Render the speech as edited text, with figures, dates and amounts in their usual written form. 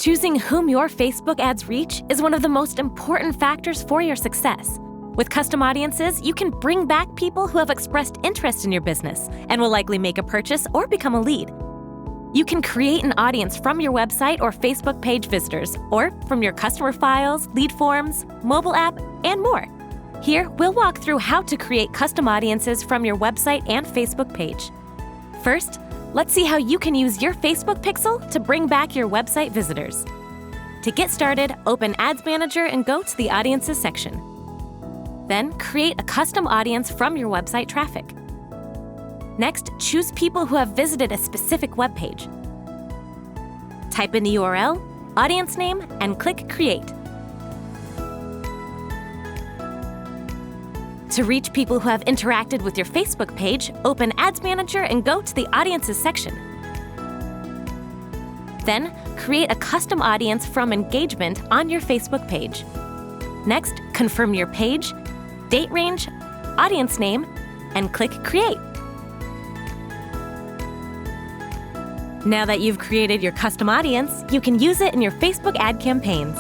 Choosing whom your Facebook ads reach is one of the most important factors for your success. With custom audiences, you can bring back people who have expressed interest in your business and will likely make a purchase or become a lead. You can create an audience from your website or Facebook page visitors, or from your customer files, lead forms, mobile app, and more. Here, we'll walk through how to create custom audiences from your website and Facebook page. First, let's see how you can use your Facebook pixel to bring back your website visitors. To get started, open Ads Manager and go to the Audiences section. Then, create a custom audience from your website traffic. Next, choose people who have visited a specific web page. Type in the URL, audience name, and click Create. To reach people who have interacted with your Facebook page, open Ads Manager and go to the Audiences section. Then, create a custom audience from engagement on your Facebook page. Next, confirm your page, date range, audience name, and click Create. Now that you've created your custom audience, you can use it in your Facebook ad campaigns.